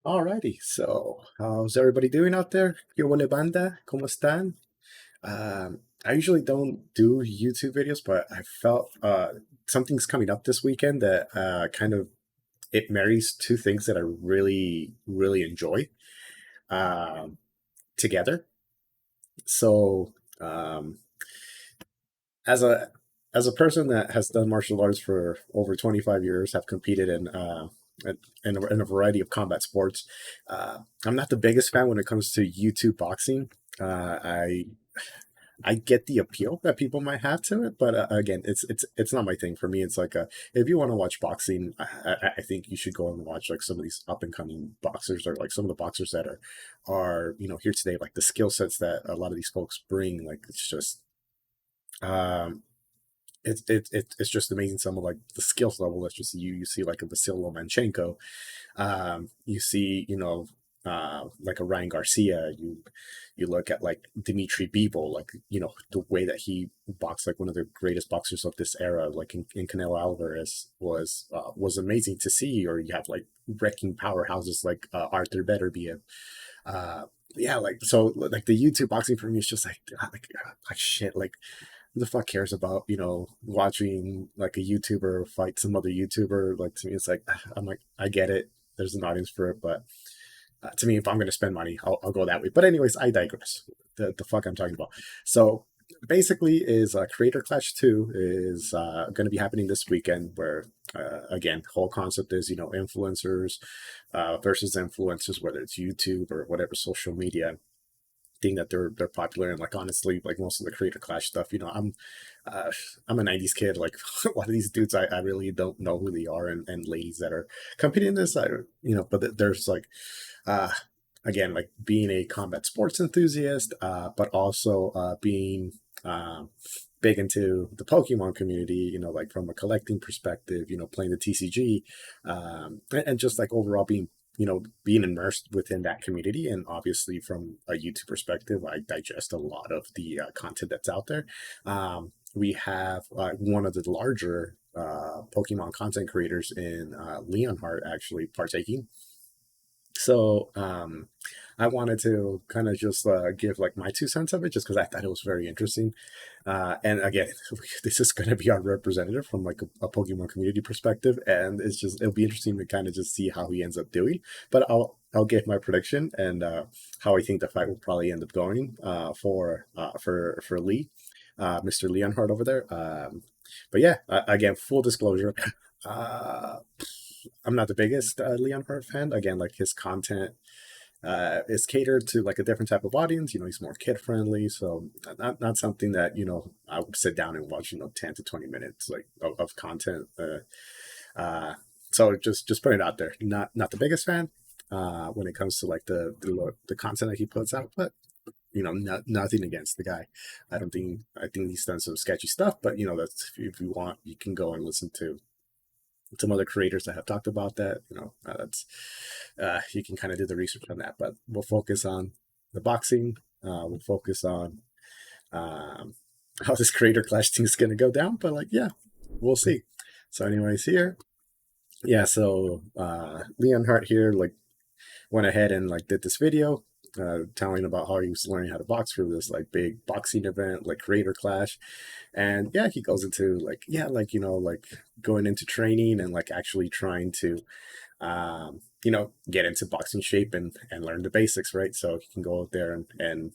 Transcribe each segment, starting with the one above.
Alrighty, so how's everybody doing out there? ¿Qué huele banda? ¿Cómo están? I usually don't do YouTube videos, but I felt something's coming up this weekend that kind of it marries two things that I really enjoy um, together. So as a as a person that has done martial arts for over 25 years, have competed in a variety of combat sports. I'm not the biggest fan when it comes to YouTube boxing. I get the appeal that people might have to it, but again, it's not my thing. For me, it's like if you want to watch boxing, I think you should go and watch like some of these up and coming boxers, or like some of the boxers that are here today. Like the skill sets that a lot of these folks bring, like it's just um, it's just amazing. Some of like the skills level that's just you see like a Vasil Lomachenko, you see like a Ryan Garcia. You look at like Dimitri Bivol, like the way that he boxed, like one of the greatest boxers of this era, like in Canelo Alvarez was amazing to see. Or you have like wrecking powerhouses like Arthur Beterbiev. uh yeah, like so like the YouTube boxing for me is just like shit, like who the fuck cares about watching like a YouTuber fight some other YouTuber? Like to me, it's like I'm like I get it. There's an audience for it, but to me, if I'm going to spend money, I'll go that way. But anyways, I digress. The fuck I'm talking about. So basically, is Creator Clash 2 is going to be happening this weekend. Where again, whole concept is influencers versus influencers, whether it's YouTube or whatever social media thing that they're popular in. Like honestly, like most of the Creator Clash stuff, uh, I'm a 90s kid. Like a lot of these dudes, I really don't know who they are, and ladies that are competing in this, but there's like uh again, like being a combat sports enthusiast, but also being big into the Pokemon community, like from a collecting perspective, playing the TCG, and just like overall being immersed within that community. And obviously from a YouTube perspective, I digest a lot of the content that's out there. We have one of the larger Pokemon content creators in Leonhart actually partaking. So I wanted to kind of just give like my 2 cents of it, just because I thought it was very interesting. And again, this is going to be our representative from like a Pokemon community perspective, and it'll be interesting to kind of just see how he ends up doing. But I'll give my prediction and how I think the fight will probably end up going for Lee, Mr. Leonhard over there. But yeah, again, full disclosure. Uh, I'm not the biggest Leonhart fan. Again, like his content is catered to like a different type of audience. He's more kid friendly, so not something that I would sit down and watch 10 to 20 minutes like of content. So just putting it out there. Not the biggest fan when it comes to like the content that he puts out, but nothing against the guy. I think he's done some sketchy stuff, but that's if you want, you can go and listen to some other creators that have talked about that. That's you can kind of do the research on that. But we'll focus on the boxing. We'll focus on um, how this creator clash thing is going to go down. But like, yeah, we'll see. So, anyways, here, yeah. So Leon Hart here, like, went ahead and like did this video telling about how he was learning how to box for this like big boxing event, like Creator Clash. And yeah, he goes into like, yeah, like like going into training and like actually trying to get into boxing shape and learn the basics, right? So he can go out there and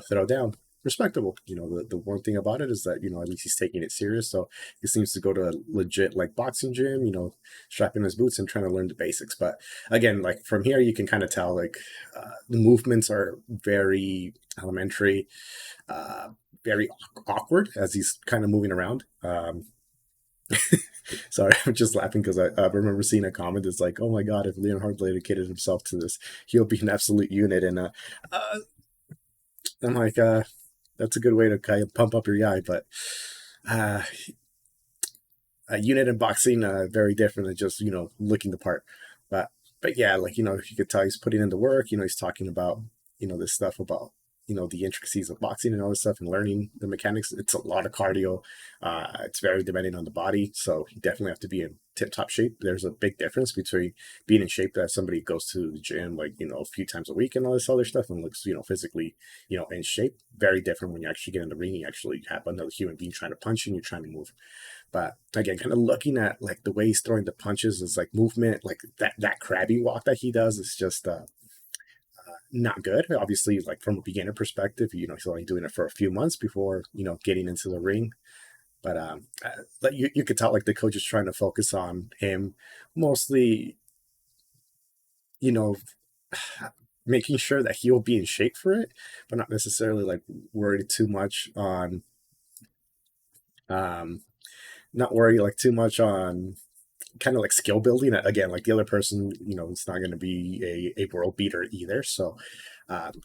throw down respectable. The one thing about it is that at least he's taking it serious. So he seems to go to a legit like boxing gym, strapping his boots and trying to learn the basics. But again, like from here you can kind of tell like the movements are very elementary, uh very awkward as he's kind of moving around. Sorry, I'm just laughing because I remember seeing a comment that's like, "Oh my God, if Leonhard dedicated himself to this, he'll be an absolute unit." And uh, I'm like, that's a good way to kind of pump up your guy, but uh, a unit in boxing very different than just looking the part. But yeah, like you could tell he's putting in the work. He's talking about this stuff about the intricacies of boxing and all this stuff and learning the mechanics. It's a lot of cardio. It's very demanding on the body, so you definitely have to be in tip top shape. There's a big difference between being in shape that somebody goes to the gym like a few times a week and all this other stuff and looks physically in shape. Very different when you actually get in the ring. You actually have another human being trying to punch you and you're trying to move. But again, kind of looking at like the way he's throwing the punches is like movement, like that crabby walk that he does is just not good. Obviously, like from a beginner perspective, he's only doing it for a few months before getting into the ring. But like you could tell like the coach is trying to focus on him mostly, you know, making sure that he'll be in shape for it, but not necessarily like worried too much on um not worry like too much on kind of like skill building. Again, like the other person, it's not going to be a world beater either. So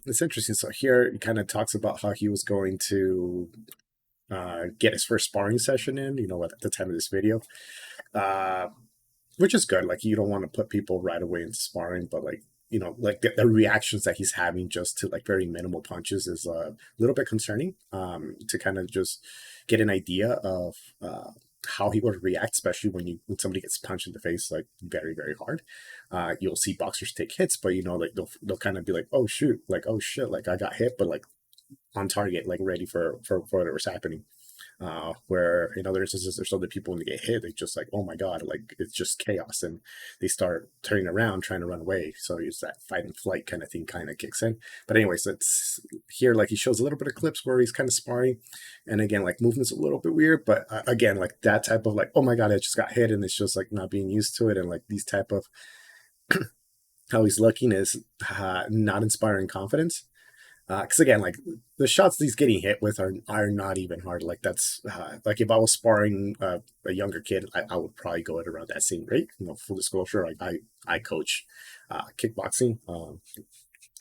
it's interesting. So here he kind of talks about how he was going to get his first sparring session in, at the time of this video, uh, which is good. Like you don't want to put people right away into sparring, but like like the reactions that he's having just to like very minimal punches is a little bit concerning. To kind of just get an idea of how he would react, especially when somebody gets punched in the face like very very hard. You'll see boxers take hits, but like they'll kind of be like, oh shoot, like oh shit, like I got hit, but like on target, like ready for whatever's happening. Where in other instances, there's other people when they get hit, they just like, oh my god, like it's just chaos, and they start turning around, trying to run away. So it's that fight and flight kind of thing kind of kicks in. But anyways, it's here like he shows a little bit of clips where he's kind of sparring, and again like movement's a little bit weird, but again like that type of like, oh my god, I just got hit, and it's just like not being used to it, and like these type of how he's looking is not inspiring confidence. Because again, like the shots he's getting hit with are not even hard. Like that's like if I was sparring a younger kid, I would probably go at around that same rate. Full disclosure, like I coach kickboxing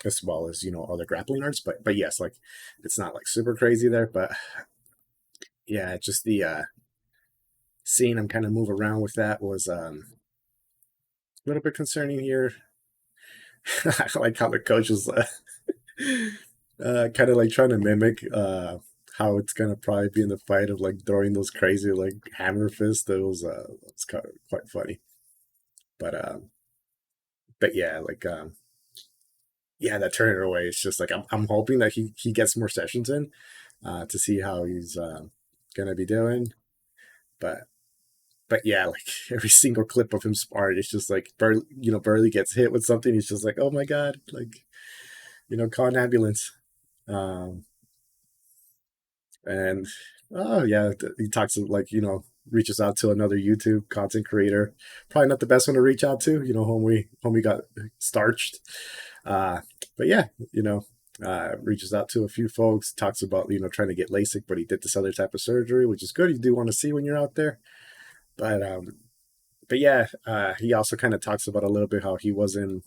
as well as other grappling arts. But yes, like it's not like super crazy there. But yeah, just the seeing him kind of move around with that was a little bit concerning here. I like how the coach was kind of like trying to mimic how it's gonna probably be in the fight of like throwing those crazy like hammer fists. That was it's kind of quite funny. But yeah, like yeah, that turning away. It's just like I'm hoping that he gets more sessions in to see how he's gonna be doing. But yeah, like every single clip of him sparring, it's just like Burley gets hit with something. He's just like, oh my god, like call an ambulance. Um, and oh yeah, he talks like reaches out to another YouTube content creator. Probably not the best one to reach out to. Homie got starched. Uh, but yeah, reaches out to a few folks. Talks about trying to get LASIK, but he did this other type of surgery, which is good. You do want to see when you're out there. But yeah, he also kind of talks about a little bit how he wasn't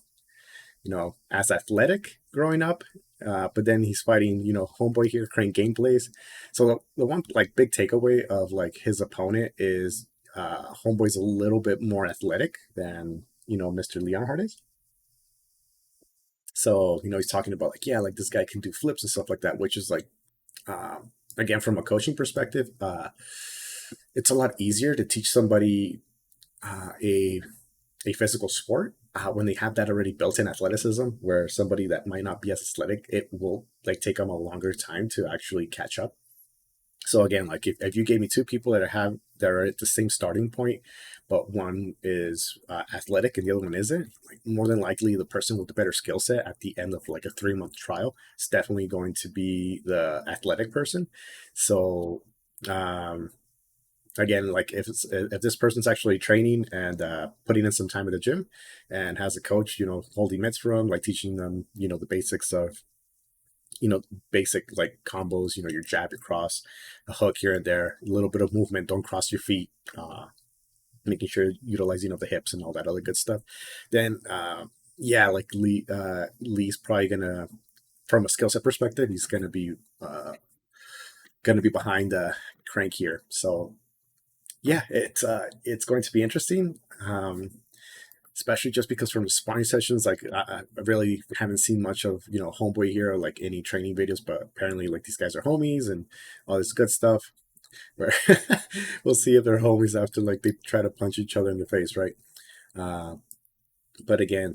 as athletic growing up. But then he's fighting, homeboy here, CrankGameplays. So the one like big takeaway of like his opponent is homeboy's a little bit more athletic than Mr. Leonhart is. So he's talking about like, yeah, like this guy can do flips and stuff like that, which is like again from a coaching perspective, it's a lot easier to teach somebody a physical sport when they have that already built in athleticism, where somebody that might not be as athletic, it will like take them a longer time to actually catch up. So again, like if you gave me two people that are at the same starting point, but one is athletic and the other one isn't, like more than likely the person with the better skill set at the end of like a 3-month trial is definitely going to be the athletic person. So again, like if this person's actually training and putting in some time at the gym and has a coach holding mitts for them, like teaching them the basics of basic like combos, your jab, your cross, a hook here and there, a little bit of movement, don't cross your feet, making sure utilizing of the hips and all that other good stuff, then yeah, like Lee's probably gonna, from a skill set perspective, he's gonna be behind Crank here. So yeah, it's going to be interesting. especially just because from the sparring sessions, like I really haven't seen much of Homeboy here, or like any training videos, but apparently like these guys are homies and all this good stuff. Where we'll see if they're homies after like they try to punch each other in the face, right? Uh, but again,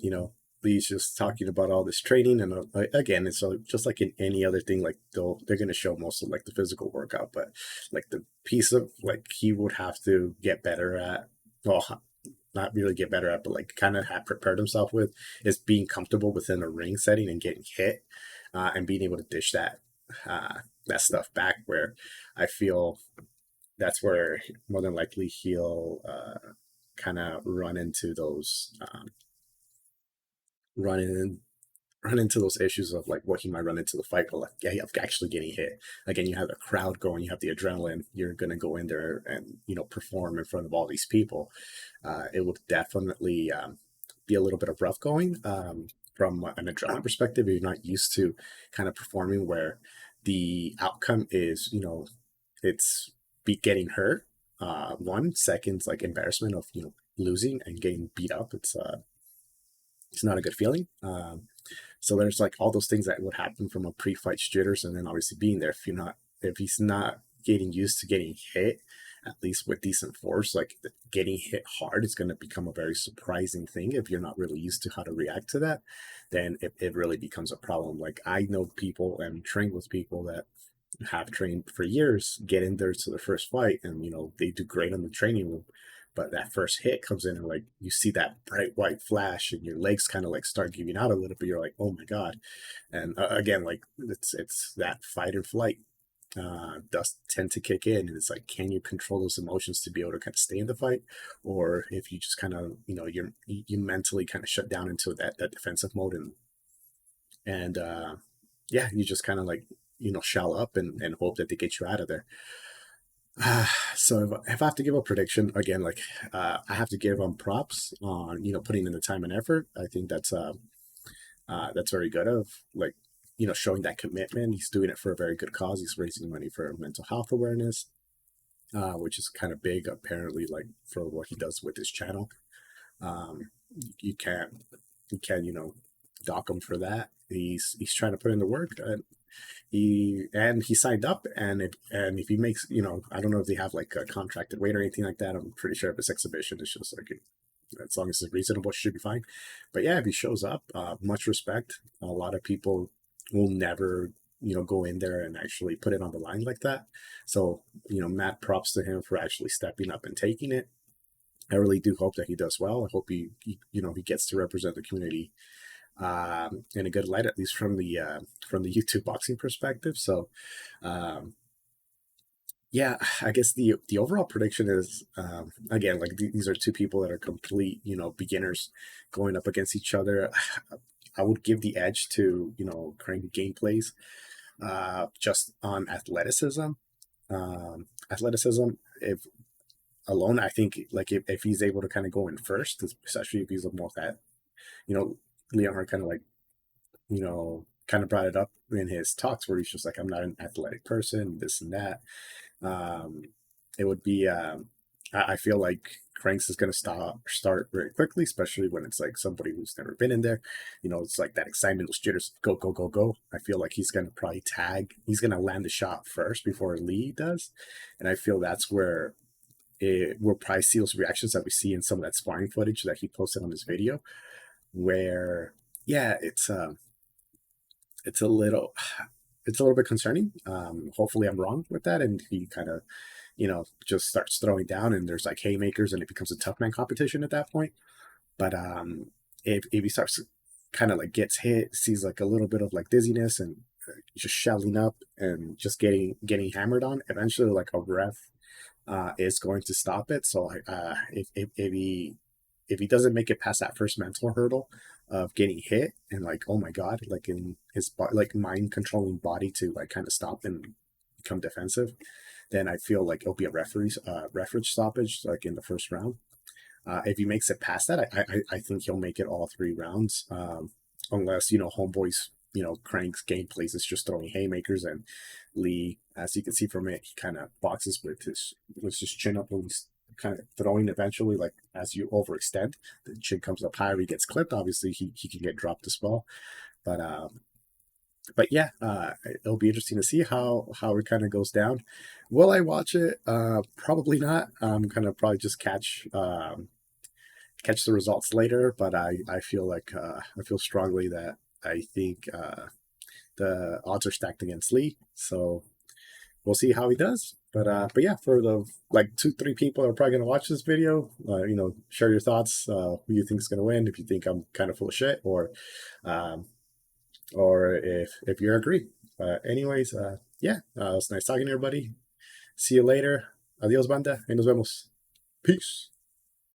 Lee's just talking about all this training, and again, it's just like in any other thing. Like they're gonna show most of like the physical workout, but like the piece of like he would have to get better at. Well, not really get better at, but like kind of have prepared himself with is being comfortable within a ring setting and getting hit, and being able to dish that stuff back. Where I feel that's where more than likely he'll kind of run into those run in run into those issues of like what he might run into the fight, but like yeah, of actually getting hit. Again, you have the crowd going, you have the adrenaline, you're gonna go in there and perform in front of all these people. It would definitely be a little bit of rough going from an adrenaline perspective if you're not used to kind of performing where the outcome is it's be getting hurt. One second's like embarrassment of losing and getting beat up. It's not a good feeling. So there's like all those things that would happen from a pre-fight jitters, and then obviously being there if he's not getting used to getting hit, at least with decent force, like getting hit hard is going to become a very surprising thing. If you're not really used to how to react to that, then it really becomes a problem. Like I know people and trained with people that have trained for years, get in there to the first fight, and they do great in the training room, but that first hit comes in and like you see that bright white flash and your legs kind of like start giving out a little bit. You're like, oh my god. And again, like it's that fight or flight does tend to kick in, and it's like, can you control those emotions to be able to kind of stay in the fight, or if you just kind of you mentally kind of shut down into that defensive mode, and yeah, you just kind of like shell up and hope that they get you out of there. So if I have to give a prediction again, like I have to give them props on putting in the time and effort. I think that's very good of like showing that commitment. He's doing it for a very good cause. He's raising money for mental health awareness, which is kind of big apparently, like for what he does with his channel. Um, you can't dock him for that. He's trying to put in the work, and he signed up, and if he makes I don't know if they have like a contracted weight or anything like that. I'm pretty sure if it's exhibition, it's just like as long as it's reasonable, it should be fine. But yeah, if he shows up, much respect. A lot of people will never go in there and actually put it on the line like that. So mad props to him for actually stepping up and taking it. I really do hope that he does well. I hope he gets to represent the community in a good light, at least from the YouTube boxing perspective. So yeah, I guess the overall prediction is again, like these are two people that are complete beginners going up against each other. I would give the edge to CrankGameplays just on athleticism. Athleticism, if alone, I think like if he's able to kind of go in first, especially if he's more that Leonhart kind of like kind of brought it up in his talks where he's just like, I'm not an athletic person, this and that. It would be I feel like Cranks is going to start very quickly, especially when it's like somebody who's never been in there. It's like that excitement, those jitters, go go go go. I feel like he's going to probably he's going to land the shot first before Lee does, and I feel that's where we'll probably see those reactions that we see in some of that sparring footage that he posted on his video, where yeah, it's a little bit concerning. Hopefully I'm wrong with that, and he kind of just starts throwing down, and there's like haymakers, and it becomes a tough man competition at that point. But if he starts kind of like gets hit, sees like a little bit of like dizziness and just shelling up and just getting hammered on, eventually like a ref is going to stop it. So if he doesn't make it past that first mental hurdle of getting hit and like, oh my god, like in his like mind controlling body to like kind of stop and become defensive, then I feel like it'll be a referee stoppage like in the first round. If he makes it past that, I think he'll make it all 3 rounds, unless Homeboy's Crank's gameplays is just throwing haymakers, and Lee, as you can see from it, he kind of boxes with his chin up when he's kind of throwing eventually, like as you overextend, the chin comes up higher, he gets clipped. Obviously, he can get dropped as well. But yeah, it'll be interesting to see how it kind of goes down. Will I watch it? Probably not. I'm gonna probably just catch the results later. But I feel like I feel strongly that I think the odds are stacked against Lee. So we'll see how he does. But yeah, for the like 2-3 people are probably gonna watch this video, share your thoughts. Who you think is gonna win? If you think I'm kind of full of shit, um, or if you agree. Anyways, yeah, it's nice talking to everybody. See you later. Adios, banda. Y nos vemos. Peace.